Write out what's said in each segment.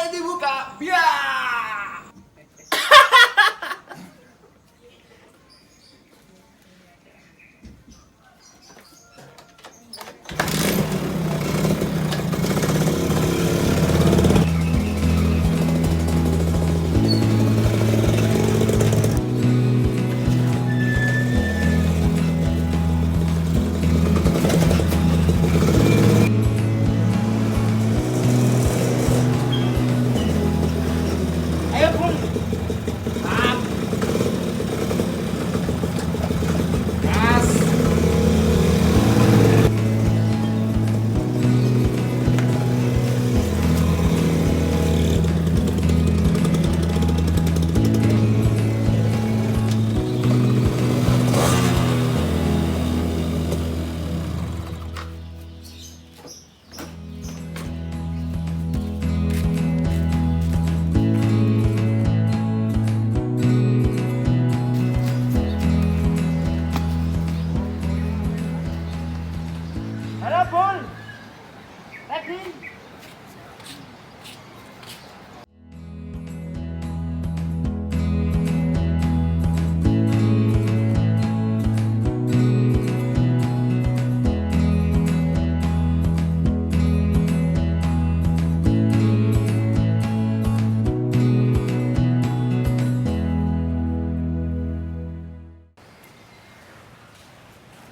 dibuka. Biar.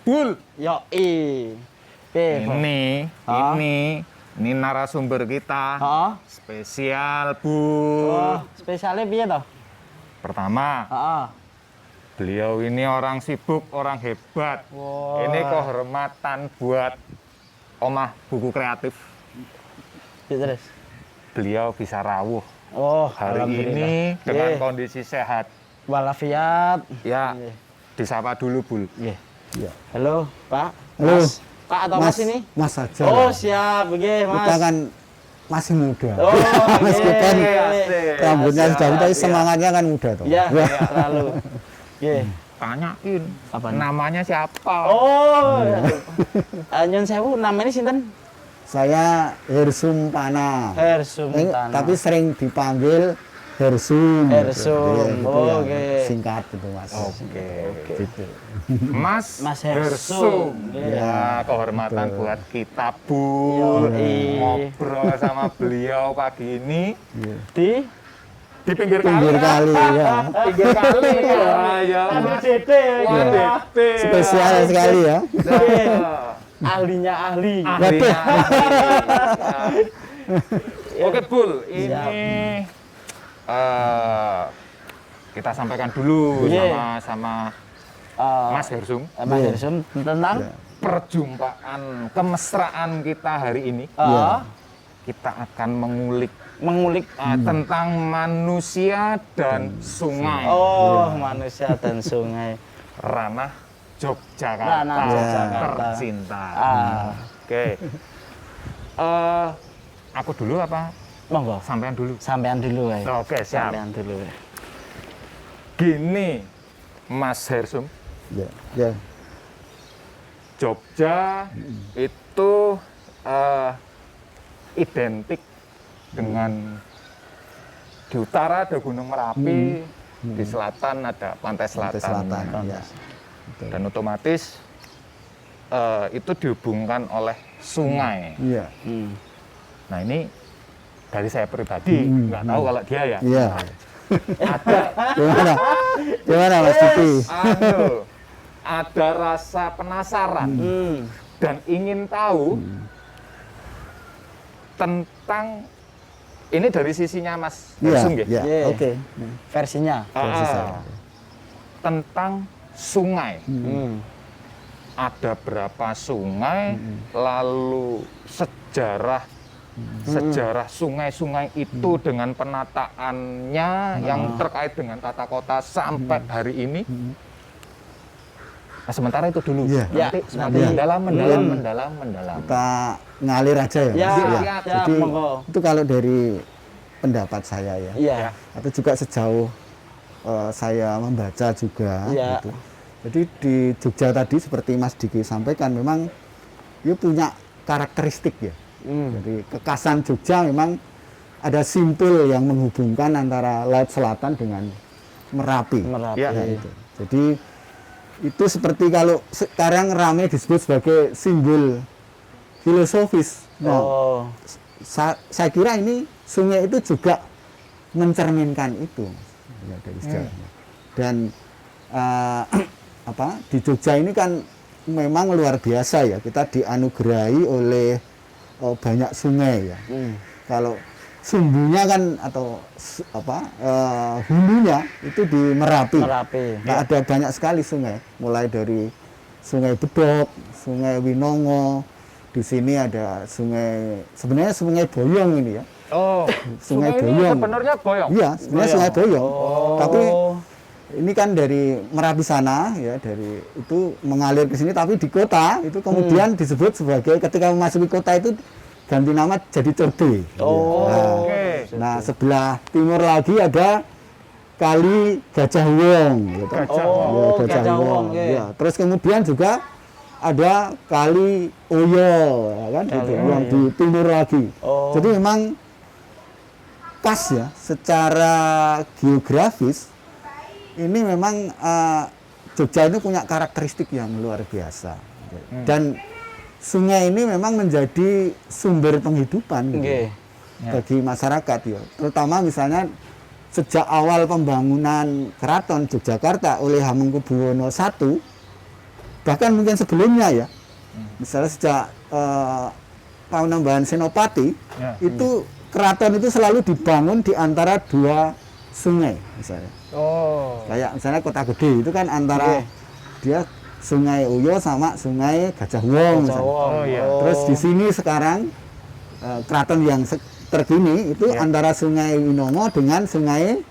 Bul, Yo ini narasumber kita. Heeh. Spesial, Bul. Oh, spesialnya piye toh? Pertama, Heeh. beliau ini orang sibuk, orang hebat. Wah. Ini kehormatan buat Omah Buku Kreatif. Terus. Beliau bisa rawuh Oh, hari alhamdulillah. ini dengan Nggih. kondisi sehat. Walafiat. Ya, Nggih. disapa dulu, Bul. Nggih. Ya. Halo, Pak. Halo. Mas. Pak atau Mas ini? Mas saja. Oh, siap. Nggih, Mas. Kita kan masih muda. Oh, Meskipun nggih. rambutnya Siap, sudah tapi siap. semangatnya kan muda tuh. Iya, selalu. Nggih. Tanyain, Apa? namanya siapa? Oh. Nyun sewu namanya sinten? Saya Hersum Pana. Hersum Tana. Tapi sering dipanggil Hersum. Hersum. Iya, itu Oh, yang oke. singkat itu Mas. Oke. Gitu. Mas Hersum. Ya, kehormatan buat kita, Bu. Yoi. Ngobrol sama beliau pagi ini Di di pinggir Pinggir kali ya. Pinggir kali ya. Ambil DT ya. Wah, DP. Spesial sekali ya. Ahlinya ahli. Ahlinya ahli. Oke, Bul. Ini kita sampaikan dulu Iya. sama Eh, Mas Hersum. Mas Hersum tentang Perjumpaan kemesraan kita hari ini. Kita akan mengulik mengulik tentang manusia dan sungai. manusia dan sungai. Ranah Yogyakarta, Ranah Yogyakarta. tercinta. Oke. Aku dulu apa? Monggo. Sampean dulu. Sampean dulu ya. Oke, siap. Sampean dulu. Gini, Mas Hersum, Ya. Ya. Jogja itu identik dengan di utara ada Gunung Merapi, di selatan ada Pantai Selatan. Pantai Selatan. Ya. Betul. Dan otomatis itu dihubungkan oleh sungai. Iya. Nah ini dari saya pribadi nggak tahu kalau dia ya. Iya. Ada Gimana? Gimana Mas Diki? ada rasa penasaran dan ingin tahu tentang ini dari sisinya Mas Iya. Hersum ya. Iya. Iya. Oke. Versinya. Versi saya. Tentang sungai. Ada berapa sungai, lalu sejarah sungai-sungai itu dengan penataannya yang terkait dengan tata kota sampai hari ini. Nah, sementara itu dulu. Iya. Nanti semakin nanti. mendalam. Kita ngalir aja ya. Ya, Mas? ya, Jadi monggo. itu kalau dari pendapat saya ya. Iya. Atau juga sejauh saya membaca juga. Iya. Gitu. Jadi di Jogja tadi seperti Mas Diki sampaikan memang dia punya karakteristik ya. Jadi kekasan Jogja memang ada simpul yang menghubungkan antara Laut Selatan dengan Merapi. Merapi. Ya. Ya, itu. Jadi itu seperti kalau sekarang ramai disebut sebagai simbol filosofis. Nah, Oh, saya kira ini sungai itu juga mencerminkan itu ya, dari sejarahnya. Dan di Jogja ini kan memang luar biasa ya, kita dianugerahi oleh banyak sungai ya. Kalau sumbunya kan atau hulunya itu di Merapi. Merapi. Nah, ada banyak sekali sungai, mulai dari Sungai Bedok, Sungai Winongo. Di sini ada sebenarnya Sungai Boyong ini ya. Oh, Sungai ini Boyong. sebenarnya Boyong. Iya, sebenarnya Sungai Boyong. Oh. Tapi ini kan dari Merapi sana ya, dari itu mengalir ke sini, tapi di kota itu kemudian disebut sebagai ketika memasuki kota itu ganti nama jadi Code. Oh, Nah, oke. nah, sebelah timur lagi ada Kali Gajah Wong gitu. Gajah Wong. Ya, Gajah Wong, ya. Ya. Terus kemudian juga ada Kali Oyo ya kan gitu, yang di timur lagi. Oh. Jadi memang pas ya secara geografis ini memang Jogja ini punya karakteristik yang luar biasa. Dan sungai ini memang menjadi sumber penghidupan gitu, Nggih. bagi masyarakat ya. Terutama misalnya sejak awal pembangunan Keraton Yogyakarta oleh Hamengkubuwono I, bahkan mungkin sebelumnya ya, misalnya sejak Panembahan Senopati, Ya. itu keraton itu selalu dibangun di antara dua sungai misalnya. Oh. Kayak misalnya Kota Gede itu kan antara dia Sungai Uyo sama Sungai Gajah Wong. Gajah misalnya. Wong. Oh, iya. Terus di sini sekarang keraton yang terkini itu Ya. antara Sungai Winongo dengan Sungai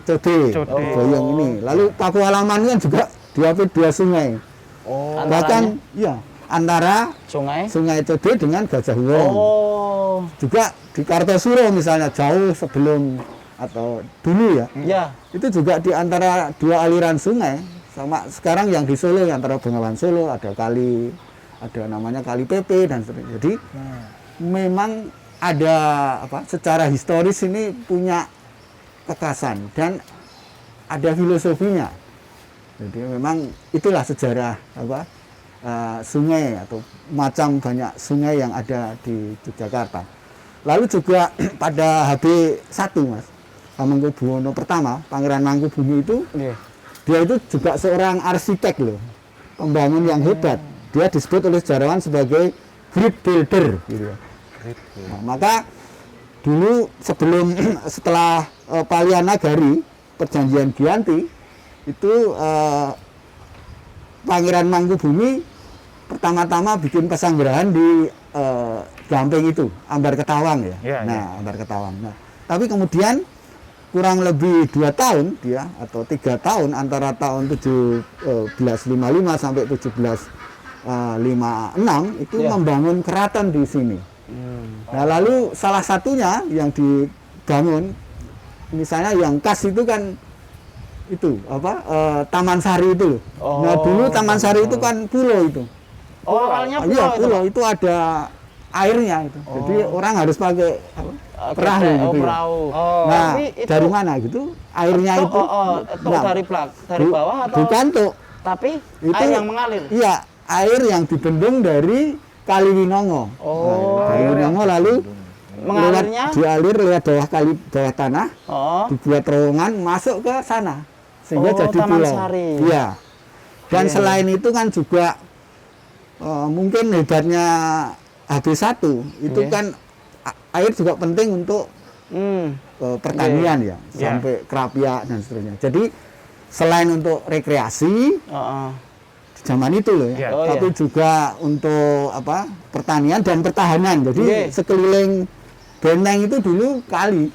Code. Code. Boyong ini. Lalu Pakualaman kan juga diapit dua sungai. Oh, Bahkan ya antara sungai. Sungai Code dengan Gajah Wong. Oh, Juga di Kartosuro misalnya jauh sebelum atau dulu ya. ya. Itu juga di antara dua aliran sungai. Sama sekarang yang di Solo, antara Bengawan Solo ada kali, ada namanya Kali PP dan seterusnya. Jadi memang ada secara historis ini punya kekasan dan ada filosofinya. Jadi memang itulah sejarah sungai atau macam banyak sungai yang ada di Yogyakarta. Lalu juga pada HB1 Mas, Hamengkubuwono I, Pangeran Mangkubumi itu Nggih. dia itu juga seorang arsitek loh, pembangun yang hebat. Dia disebut oleh sejarawan sebagai great builder gitu. Nah, maka dulu setelah Palianagari, perjanjian Giyanti itu Pangeran Mangkubumi pertama-tama bikin pesanggerahan di Gampeng itu, Ambar Ketawang ya. Ya, Nah, Ambar Ketawang. Nah, tapi kemudian kurang lebih 2 tahun dia atau 3 tahun antara tahun 1755 sampai 1756 itu Ya. membangun keraton di sini. Nah, lalu salah satunya yang dibangun misalnya yang khas itu kan itu Taman Sari itu loh. Oh. Nah, dulu Taman Sari itu kan pulau itu. Oh, awalnya Iya, pulau itu. pulau itu ada airnya itu. Jadi orang harus pakai perahu Oh, gitu ya. perahu. Nah, Tapi itu dari mana gitu? Airnya itu. Nah, dari dari bawah atau bukan tuh. tapi Itu air yang mengalir. Iya, air yang dibendung dari Kali Winongo. Oh. Nah, dari Winongo lalu Mengalirnya? dialir lewat bawah tanah, Oh. dibuat terowongan masuk ke sana sehingga Oh, jadi Taman pulau. Sari. Iya. Dan Iya. selain itu kan juga mungkin hebatnya HB1 itu Iya. kan air juga penting untuk pertanian ya, sampai kerapiak dan seterusnya. Jadi selain untuk rekreasi Heeh. di zaman itu loh ya, Iya. Oh, tapi iya. juga untuk pertanian dan pertahanan. Jadi Iya. sekeliling benteng itu dulu kali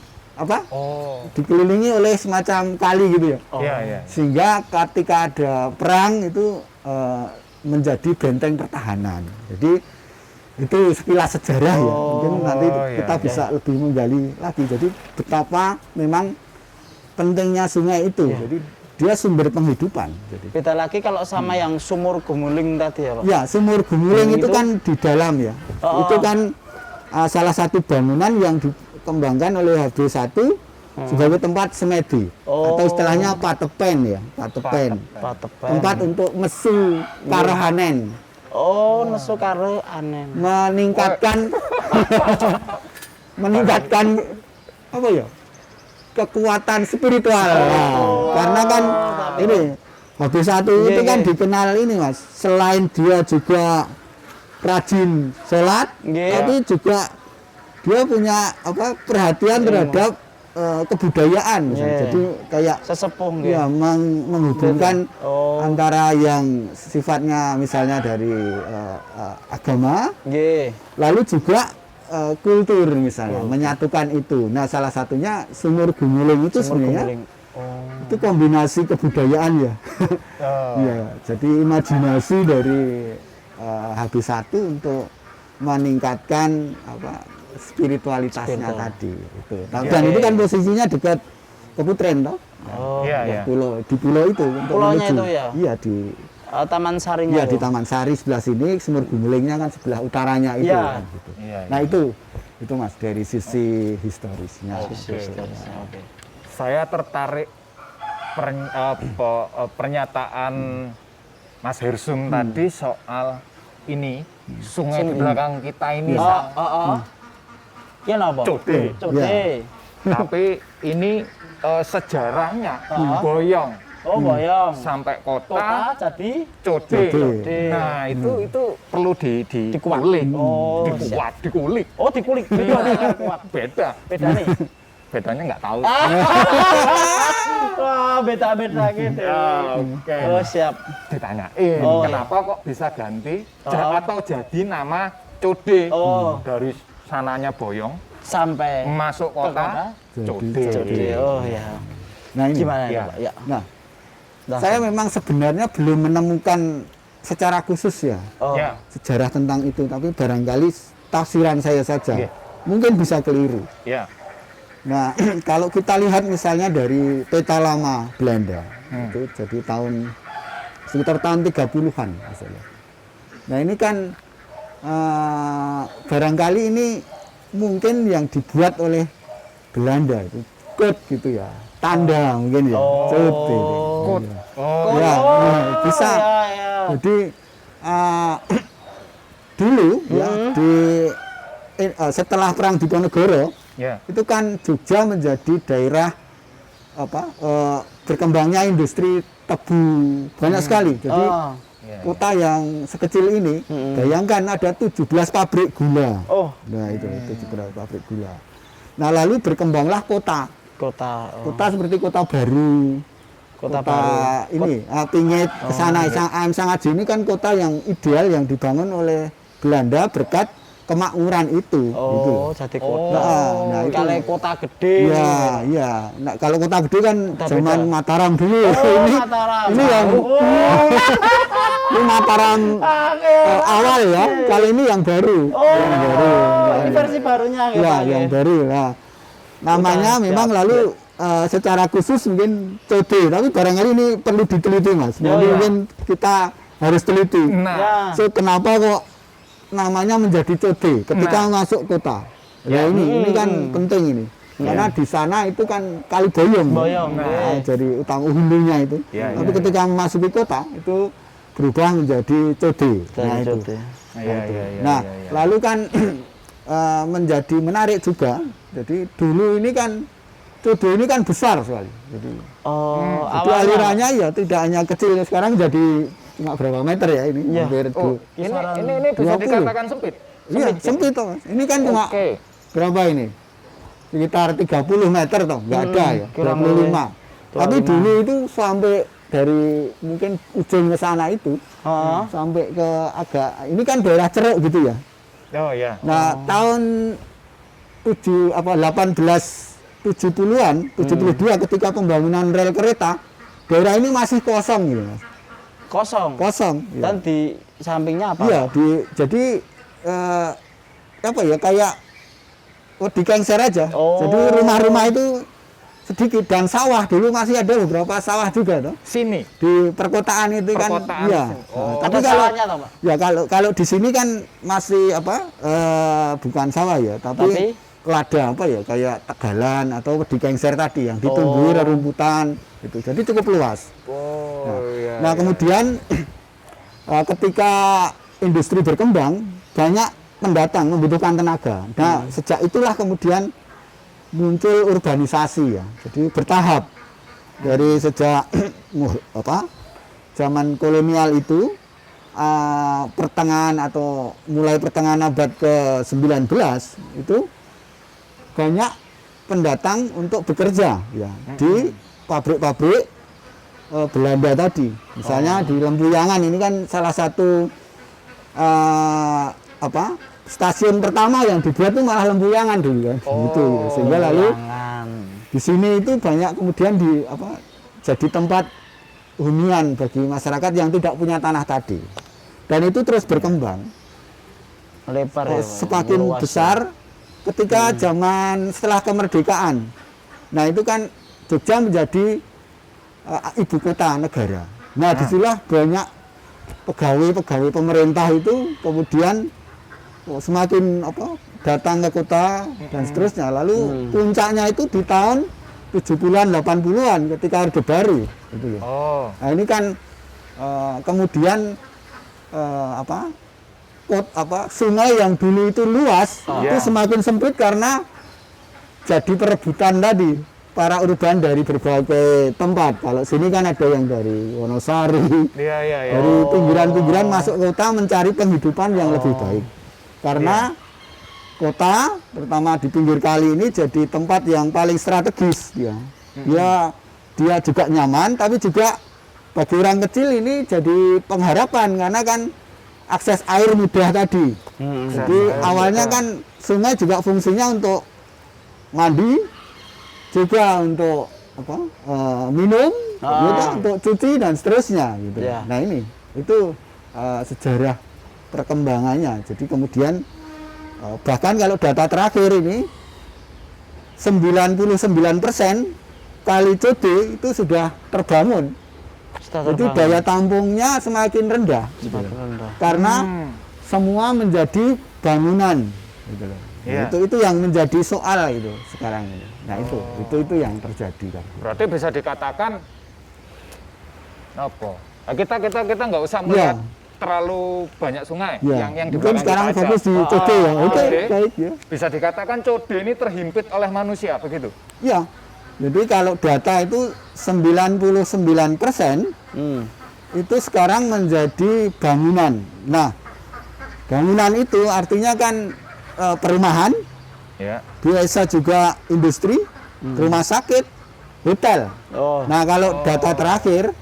Oh. dikelilingi oleh semacam kali gitu ya. Oh. Iya, iya. Sehingga ketika ada perang itu menjadi benteng pertahanan. Jadi itu sekilas sejarah ya. Mungkin nanti iya, kita iya. bisa lebih menggali lagi. Jadi betapa memang pentingnya sungai itu. Jadi dia sumber penghidupan. Jadi Beda lagi kalau sama yang sumur gumuling tadi ya, Pak. ya, sumur Gumuling itu Itu? kan di dalam ya. Oh. Itu kan salah satu bangunan yang dikembangkan oleh HB1 sebagai tempat semedi atau istilahnya patepen ya, patepen. Tempat untuk mesu karahanen. Oh, nesu karo anen. Meningkatkan apa ya? Kekuatan spiritual. Nah, karena kan ini HB1 itu kan dikenal ini Mas, selain dia juga rajin sholat, tapi juga dia punya apa perhatian terhadap kebudayaan, jadi kayak sesepuh ya menghubungkan antara yang sifatnya misalnya dari agama, lalu juga kultur misalnya, menyatukan itu. Nah salah satunya Sumur Gumuling itu sebenarnya itu kombinasi kebudayaan ya. Ya, jadi imajinasi dari HB1 untuk meningkatkan apa spiritualitasnya tadi itu. Dan itu kan posisinya dekat Keputren toh. Di pulau itu untuk pulaunya menuju. itu ya. Iya di Taman Sarinya. Iya di Taman Sari sebelah sini, Sumur Gumulingnya kan sebelah utaranya itu kan, gitu. Nah itu Mas dari sisi historisnya. Saya tertarik pernyataan Mas Hersum tadi soal ini sungai di belakang kita ini. Ya napa? Code. Tapi ini sejarahnya Boyong. Boyong. Sampai kota jadi Code. Nah, itu perlu dikulik. Dikulik. Dikulik. Beda. Beda nih. Bedanya nggak tahu. Wah, beda-beda gitu. Oke. Oh, siap. Ditanyain, kenapa kok bisa ganti atau jadi nama Code? Dari sananya Boyong sampai masuk kota Code. Oh ya. Nah ini gimana ya, Pak? Ya. Nah, saya memang sebenarnya belum menemukan secara khusus ya sejarah tentang itu, tapi barangkali tafsiran saya saja mungkin bisa keliru. Nah, kalau kita lihat misalnya dari peta lama Belanda, itu jadi sekitar tahun 30-an misalnya. Nah, ini kan barangkali ini mungkin yang dibuat oleh Belanda itu code gitu ya, tanda mungkin ya, code. Ya, bisa. Jadi dulu ya setelah Perang Diponegoro itu kan Jogja menjadi daerah berkembangnya industri tebu banyak sekali. Jadi kota yang sekecil ini, bayangkan ada 17 pabrik gula. Nah itu 17 pabrik gula. Nah lalu berkembanglah kota seperti Kota Baru, kota ini Pingit kesana Sangaji ini kan kota yang ideal yang dibangun oleh Belanda berkat kemakmuran itu. Gitu. Jadi kota. Nah, itu. Kalau kota gede. Iya. Nah, kalau kota gede kan zaman Mataram dulu. Ini yang ini Mataram awal ya. Kali ini yang baru. Yang baru. Ini versi barunya gitu. Ya, yang baru. Nah, namanya memang lalu secara khusus mungkin Code, tapi barangkali ini perlu diteliti Mas. Mungkin kita harus teliti. So kenapa kok namanya menjadi Code ketika masuk kota. Ya ini kan penting ini. Karena di sana itu kan Kali Boyong. Jadi utang hulunya itu. Tapi ketika memasuki kota itu berubah menjadi Code. Nah itu. Nah, lalu kan menjadi menarik juga. Jadi dulu ini kan Code ini kan besar sekali. Jadi alirannya ya tidak hanya kecil, sekarang jadi cuma berapa meter ya ini? Hampir ini bisa dikatakan sempit. Iya, sempit toh. Ini kan cuma berapa ini? Sekitar 30 meter toh, nggak ada ya. 25. Tapi dulu itu sampai dari mungkin ujung ke sana itu sampai ke agak ini kan daerah Ceruk gitu ya. Nah, tahun 1870-an, 72 ketika pembangunan rel kereta, daerah ini masih kosong gitu, Mas. Kosong Dan di sampingnya apa? Iya, jadi kayak dikengser aja. Jadi rumah-rumah itu sedikit, dan sawah dulu masih ada beberapa sawah juga toh. Sini. Di perkotaan itu kan Perkotaan iya. di sini. Oh. Tapi Ada kalau sawahnya toh, Pak? ya kalau di sini kan masih bukan sawah ya, tapi lada apa ya, kayak tegalan atau di kengser tadi yang ditumbuhi rerumputan itu. Jadi cukup luas. Oh, iya. Nah, kemudian ketika industri berkembang, banyak pendatang membutuhkan tenaga. Nah, sejak itulah kemudian muncul urbanisasi ya. Jadi bertahap dari sejak zaman kolonial itu mulai pertengahan abad ke-19 itu banyak pendatang untuk bekerja ya di pabrik-pabrik Belanda tadi. Misalnya di Lempuyangan ini kan salah satu stasiun pertama yang dibuat itu malah Lempuyangan dulu kan. Gitu. Sehingga lalu di sini itu banyak kemudian jadi tempat hunian bagi masyarakat yang tidak punya tanah tadi. Dan itu terus berkembang. Lebar ya, semakin meluas, besar ketika zaman setelah kemerdekaan. Nah, itu kan Jogja menjadi ibu kota negara. Nah, disitulah banyak pegawai-pegawai pemerintah itu kemudian semakin datang ke kota dan seterusnya. Lalu puncaknya itu di tahun 70-an 80-an ketika Orde Baru gitu ya. Nah, ini kan kemudian sungai yang dulu itu luas itu semakin sempit karena jadi perebutan tadi para urban dari berbagai tempat. Kalau sini kan ada yang dari Wonosari, dari pinggiran-pinggiran masuk kota mencari penghidupan yang lebih baik. Karena kota, terutama di pinggir kali ini jadi tempat yang paling strategis dia. Dia juga nyaman, tapi juga bagi orang kecil ini jadi pengharapan karena kan akses air mudah tadi. Jadi awalnya kan sungai juga fungsinya untuk mandi, juga untuk minum, gitu, untuk cuci dan seterusnya gitu. Nah, ini itu sejarah perkembangannya. Jadi kemudian bahkan kalau data terakhir ini 99% Kali Code itu sudah terbangun. Jadi daya tampungnya semakin rendah. Karena semua menjadi bangunan gitu loh. Itu yang menjadi soal itu sekarang ini. Nah, itu yang terjadi kan. Berarti bisa dikatakan apa? Nah, kita nggak usah melihat terlalu banyak sungai yang di belakang sekarang kita aja. fokus di Code ya. Oke, baik ya. Bisa dikatakan Code ini terhimpit oleh manusia begitu? Ya. Jadi kalau data itu 99% itu sekarang menjadi bangunan. Nah, bangunan itu artinya kan perumahan, biasa juga industri, rumah sakit, hotel. Nah, kalau data terakhir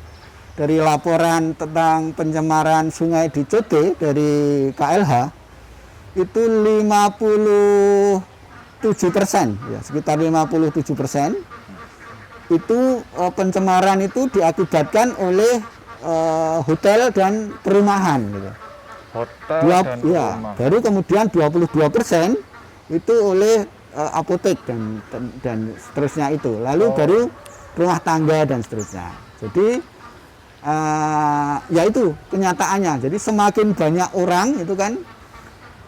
dari laporan tentang pencemaran sungai di Code dari KLH itu 57%, ya, sekitar 57%. Itu pencemaran itu diakibatkan oleh hotel dan perumahan gitu. Hotel dan perumahan. Baru kemudian 22% itu oleh apotek dan seterusnya itu. Lalu baru rumah tangga dan seterusnya. Jadi ya itu kenyataannya. Jadi semakin banyak orang itu kan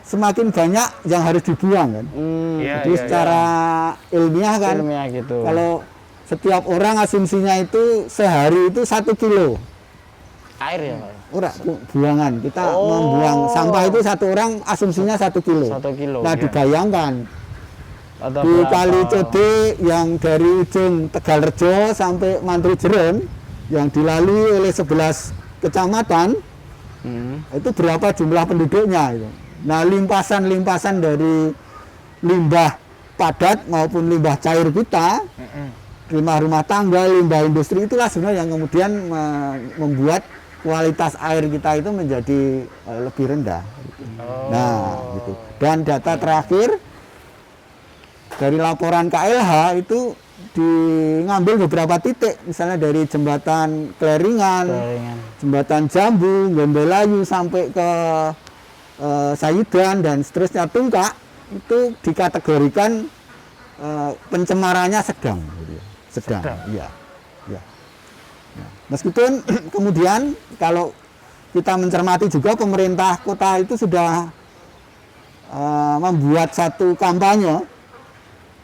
semakin banyak yang harus dibuang kan. Jadi secara ilmiah kan gitu. Kalau setiap orang asumsinya itu sehari itu 1 kilo air ya, Pak? Ora, buangan. Kita membuang sampah itu satu orang asumsinya 1 kilo. 1 kilo. Nah, dibayangkan Ada di berapa? Kali Code yang dari ujung Tegalrejo sampai Mantri Jeren yang dilalui oleh 11 kecamatan, itu berapa jumlah penduduknya itu. Nah, limpasan-limpasan dari limbah padat maupun limbah cair kita, rumah tangga, limbah industri, itulah sebenarnya yang kemudian membuat kualitas air kita itu menjadi lebih rendah. Nah, gitu. Dan data terakhir dari laporan KLH itu ngambil beberapa titik, misalnya dari jembatan Kleringan, jembatan Jambu, Gembelayu sampai ke Sayudan dan seterusnya Tungkak, itu dikategorikan pencemarannya sedang. Gitu. sedang. Iya. Ya. Ya. Meskipun kemudian kalau kita mencermati juga pemerintah kota itu sudah membuat satu kampanye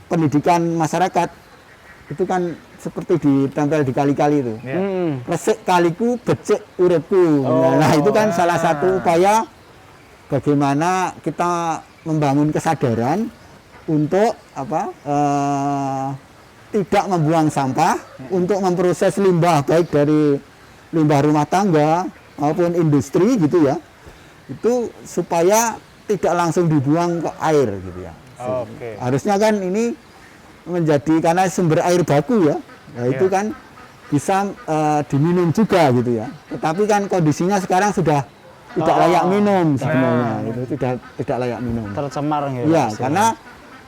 pendidikan masyarakat, itu kan seperti ditempel di kali-kali itu. Resik kaliku, becik uripku. Nah, itu kan salah satu upaya bagaimana kita membangun kesadaran untuk tidak membuang sampah, untuk memproses limbah baik dari limbah rumah tangga maupun industri gitu ya. Itu supaya tidak langsung dibuang ke air gitu ya. Harusnya kan ini menjadi karena sumber air baku ya. Nah, itu kan bisa diminum juga gitu ya. Tetapi kan kondisinya sekarang sudah tidak layak minum sebenarnya. Itu tidak layak minum. Tercemar gitu. Ya, karena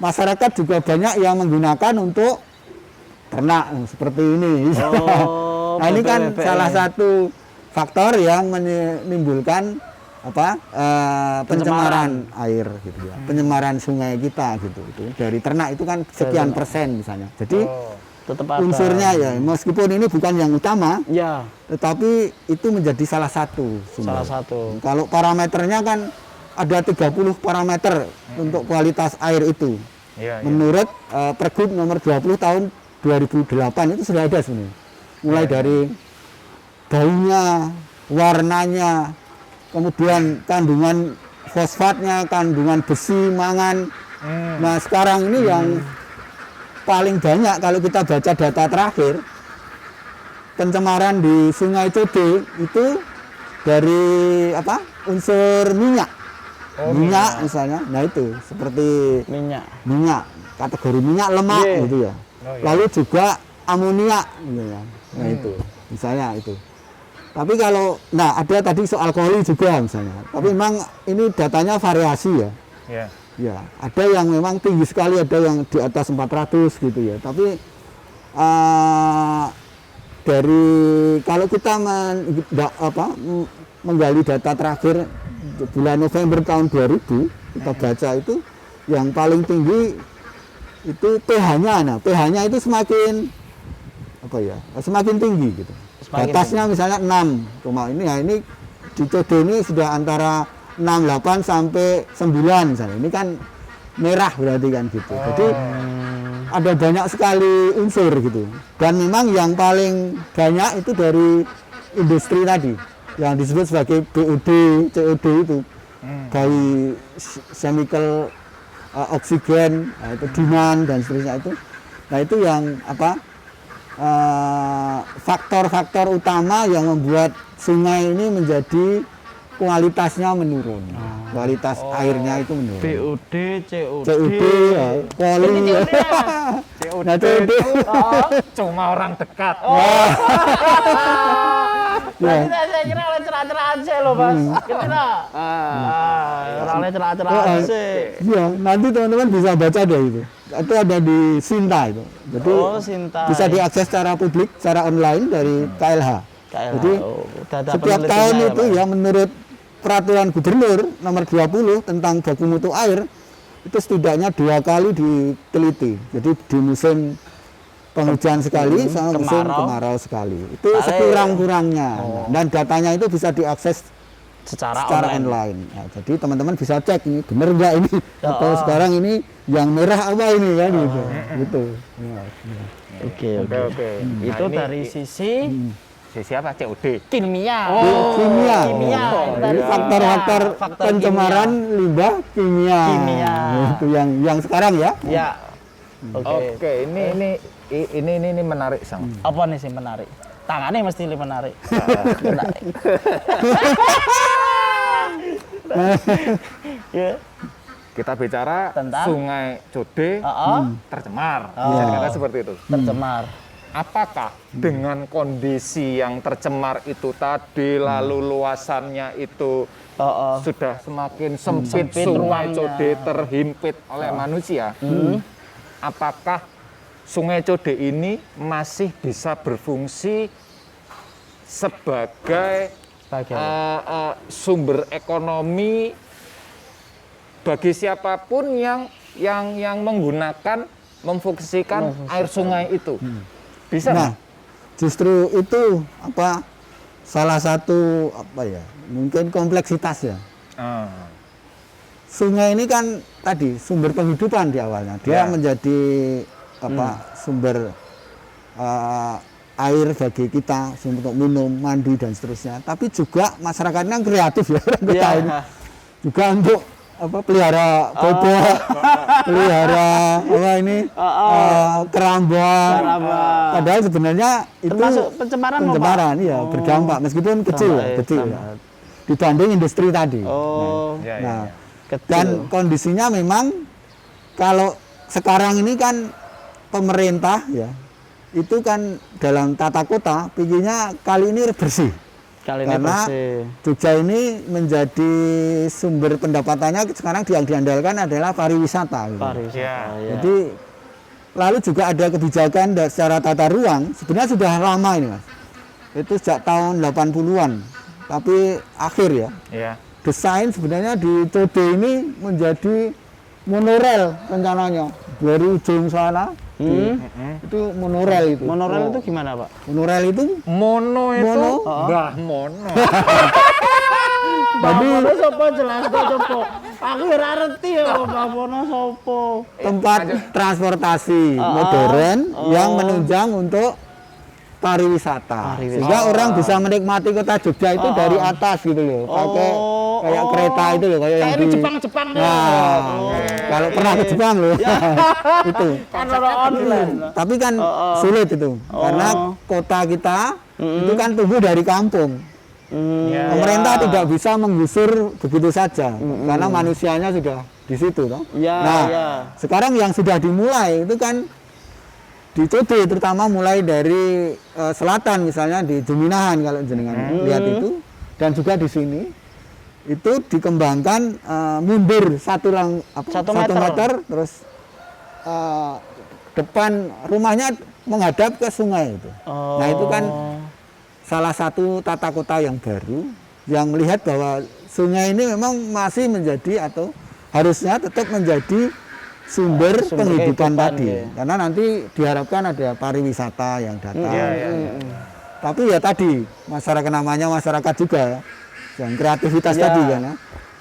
masyarakat juga banyak yang menggunakan untuk ternak seperti ini. Nah, ini kan salah satu faktor yang menimbulkan pencemaran air gitu ya. Pencemaran sungai kita gitu. Itu dari ternak itu kan sekian persen misalnya. Jadi tetap unsurnya ya, meskipun ini bukan yang utama, ya, tetapi itu menjadi salah satu sumber. salah satu. Kalau parameternya kan ada 30 parameter untuk kualitas air itu. Menurut Pergub nomor 20 tahun 2008 itu sudah ada sebenarnya. Mulai dari baunya, warnanya, kemudian kandungan fosfatnya, kandungan besi, mangan. Nah, sekarang ini yang paling banyak kalau kita baca data terakhir, pencemaran di Sungai Code itu dari unsur minyak. Minyak misalnya. Nah, itu seperti minyak, kategori minyak lemak gitu ya. Lalu juga amoniak gitu ya. Nah, itu misalnya itu. Tapi kalau ada tadi soal koli juga misalnya. Tapi memang ini datanya variasi ya. Ya, ada yang memang tinggi sekali, ada yang di atas 400 gitu ya. Tapi dari kalau kita menggali data terakhir bulan November tahun 2000, kita baca itu yang paling tinggi itu pH-nya. Nah, pH-nya itu semakin semakin tinggi gitu. Batasnya misalnya 6, ini di Code ini sudah antara 68 sampai 9 misalnya. Ini kan merah berarti kan gitu. Jadi ada banyak sekali unsur gitu. Dan memang yang paling banyak itu dari industri tadi yang disebut sebagai BOD, COD itu. Dari chemical oksigen, itu demand dan seterusnya itu. Nah, itu yang faktor-faktor utama yang membuat sungai ini menjadi kualitasnya menurun. Kualitas airnya itu menurun. BOD, COD, koli. Nah, COD cuma orang dekat. Tadi saya kira oleh cerah-cerahan sih loh, Mas. Kira. Oleh cerahan-cerahan sih. Iya, nanti teman-teman bisa baca deh itu. Itu ada di Sinta itu. Jadi Sinta. bisa diakses secara publik, secara online dari KLH. Jadi setiap tahun itu ya menurut peraturan gubernur nomor 20 tentang baku mutu air itu setidaknya 2 kali diteliti. Jadi di musim penghujan sekali sama musim kemarau sekali. Itu sekurang-kurangnya. Dan datanya itu bisa diakses secara online. Nah, jadi teman-teman bisa cek ini benar nggak ini atau sekarang ini yang merah apa ini kan gitu. Oke. Itu Nah, dari sisi apa? COD. kimia. Kimia. Dari faktor-faktor pencemaran limbah kimia. Itu yang sekarang ya. Ya. Oke, ini menarik sangat. Apa nih sih menarik? Tangannya mesti menarik. Menarik. Kita bicara tentang Sungai Code tercemar. Bisa dikatakan seperti itu. Tercemar. Apakah dengan kondisi yang tercemar itu tadi, lalu luasannya itu sudah semakin sempit Sungai Code terhimpit oleh manusia, apakah Sungai Code ini masih bisa berfungsi sebagai sumber ekonomi bagi siapapun yang menggunakan, memfungsikan air sungai itu? Bisa. Nah, justru itu salah satu mungkin kompleksitas ya. Sungai ini kan tadi sumber penghidupan di awalnya. Dia menjadi sumber air bagi kita untuk minum, mandi dan seterusnya. Tapi juga masyarakatnya yang kreatif ya, kita ini. Juga untuk pelihara bobok, pelihara keramba. Padahal sebenarnya itu termasuk pencemaran ya, berdampak meskipun kecil ya. Dibanding industri tadi. Dan kondisinya memang kalau sekarang ini kan pemerintah ya, itu kan dalam tata kota pinginnya kali ini bersih. Karena Jogja ini menjadi sumber pendapatannya sekarang yang diandalkan adalah pariwisata. Gitu. Jadi lalu juga ada kebijakan secara tata ruang, sebenarnya sudah lama ini Mas. Itu sejak tahun 80-an, tapi akhir ya. Desain sebenarnya di Code ini menjadi monorel rencananya dari ujung sana. Itu monorel itu. Monorel itu gimana, Pak? Monorel itu Mono itu Mbah Mono. Mbah Mono sapa jelas coba. Aku ora ngerti ya Mbah Mono sapa. Tempat transportasi modern yang menunjang untuk pariwisata. Sehingga orang bisa menikmati kota Jogja itu dari atas gitu loh. Pakai kayak kereta itu loh, kayak yang di Jepang deh. Kalau pernah ke Jepang loh. Itu. Kan online. Tapi kan sulit itu. Karena kota kita itu kan tumbuh dari kampung. Pemerintah tidak bisa menggusur begitu saja karena manusianya sudah di situ toh. Sekarang yang sudah dimulai itu kan di Code, terutama mulai dari selatan misalnya di Juminahan kalau jenengan lihat itu, dan juga di sini itu dikembangkan mundur satu meter terus depan rumahnya menghadap ke sungai itu. Nah itu kan salah satu tata kota yang baru yang melihat bahwa sungai ini memang masih menjadi atau harusnya tetap menjadi sumber penghidupan tadi, karena nanti diharapkan ada pariwisata yang datang. Tapi ya tadi masyarakat namanya masyarakat juga yang kreativitas tadi kan ya.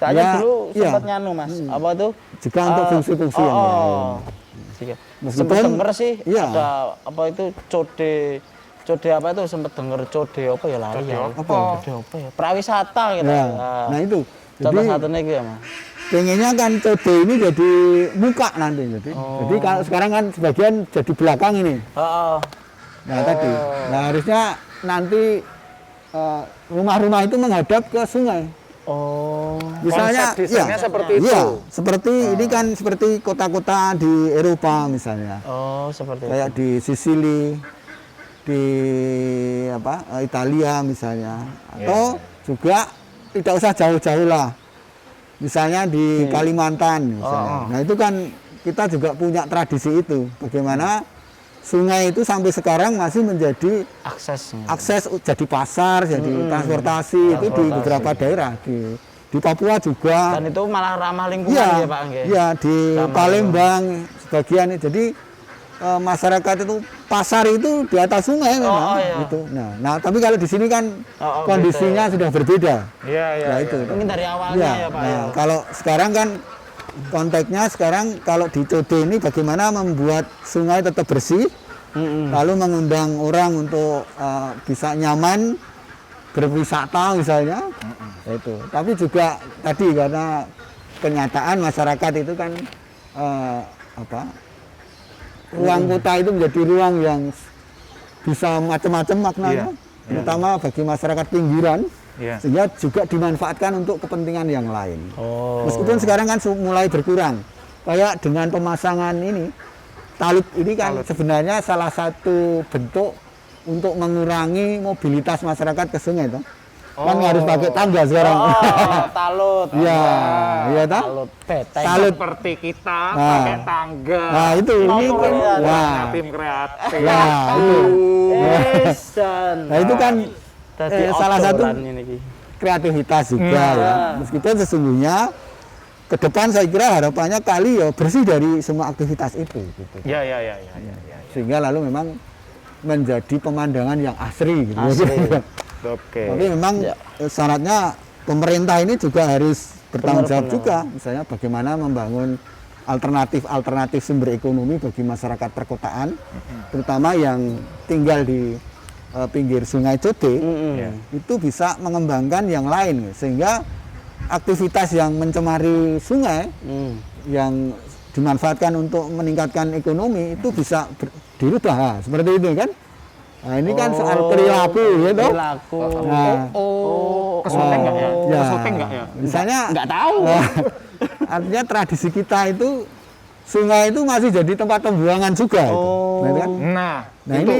Saya dulu sempat nyanu Mas, apa itu? Juga untuk fungsi-fungsi yang lain. Meskipun denger sih ada apa itu Code apa itu sempat denger Code apa ya lari ya. Code apa ya? Prawisata gitu. Nah itu. Contoh satunya gitu ya Mas. Pengennya kan Code ini jadi muka nanti jadi kalau sekarang kan sebagian jadi belakang ini. Nah tadi, nah harusnya nanti rumah-rumah itu menghadap ke sungai. Misalnya seperti itu. Iya, seperti ini kan seperti kota-kota di Eropa misalnya. Seperti kayak di Sicily, di Italia misalnya, atau juga tidak usah jauh-jauh lah. Misalnya di Kalimantan misalnya. Nah itu kan kita juga punya tradisi itu. Bagaimana sungai itu sampai sekarang masih menjadi akses jadi pasar, jadi transportasi itu di beberapa daerah. Di Papua juga. Dan itu malah ramah lingkungan ya Pak Angge? Iya, di Palembang sebagian. Jadi masyarakat itu pasar itu di atas sungai memang gitu. Nah, tapi kalau di sini kan kondisinya sudah berbeda. Iya. Itu. Mungkin dari awalnya ya Pak. Nah, kalau sekarang kan konteksnya sekarang kalau di Code ini bagaimana membuat sungai tetap bersih, lalu mengundang orang untuk bisa nyaman berwisata misalnya. Itu. Tapi juga tadi karena kenyataan masyarakat itu kan ruang kota itu menjadi ruang yang bisa macam-macam maknanya, terutama bagi masyarakat pinggiran, sehingga juga dimanfaatkan untuk kepentingan yang lain. Meskipun sekarang kan mulai berkurang, kayak dengan pemasangan ini, talud ini kan sebenarnya salah satu bentuk untuk mengurangi mobilitas masyarakat ke sungai, toh. Kan harus pakai tangga sekarang. Talud. Iya toh? Talud seperti kita pakai tangga. Nah, itu ini kan tim kreatif. Nah, itu kan salah satu kreativitas juga ya. Meskipun sesungguhnya ke depan saya kira harapannya kali ya bersih dari semua aktivitas itu gitu. Iya. Sehingga lalu memang menjadi pemandangan yang asri gitu. Asri. Oke. Tapi memang Ya. syaratnya pemerintah ini juga harus bertanggung jawab Benar-benar. juga, misalnya bagaimana membangun alternatif sumber ekonomi bagi masyarakat perkotaan, terutama yang tinggal di pinggir Sungai Code, Ya. itu bisa mengembangkan yang lain, sehingga aktivitas yang mencemari sungai yang dimanfaatkan untuk meningkatkan ekonomi itu bisa dirubah seperti itu kan. Nah ini kan soal perilaku ya toh. Perilaku. Nah, Ke syuting nggak ya? ya. Ke syuting nggak ya? Misalnya Nggak tahu. artinya tradisi kita itu sungai itu masih jadi tempat pembuangan juga itu. Nah, itu kan? Nah, Nah, itu.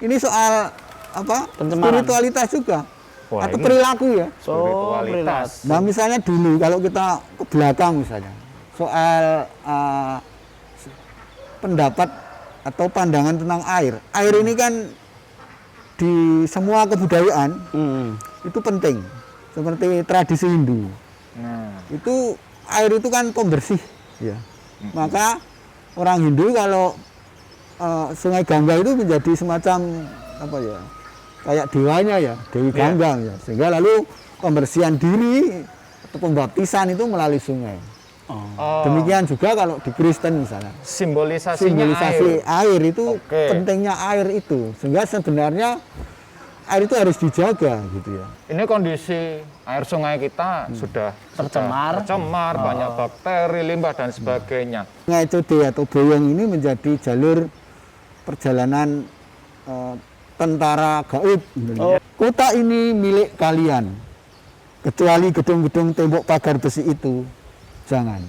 ini soal apa? Pencemaran. Spiritualitas juga. Wah, Atau ini perilaku ya. Spiritualitas. Nah, misalnya dulu kalau kita ke belakang misalnya soal pendapat atau pandangan tentang air. Air ini kan di semua kebudayaan itu penting. Seperti tradisi Hindu. Nah, Itu air itu kan pembersih ya. Maka orang Hindu kalau Sungai Gangga itu menjadi semacam apa ya? Kayak dewanya ya, Dewi Ganggang ya. Sehingga lalu pembersihan diri atau pembaptisan itu melalui sungai. oh, Demikian juga kalau di Kristen misalnya. simbolisasinya Simbolisasi air itu Oke. pentingnya air itu. Sehingga sebenarnya air itu harus dijaga gitu ya. Ini kondisi air sungai kita sudah Tercemar. tercemar, banyak bakteri, limbah dan sebagainya. Sungai Code atau Boyong ini menjadi jalur perjalanan tentara gaib. Kota ini milik kalian, kecuali gedung-gedung tembok pagar besi itu jangan.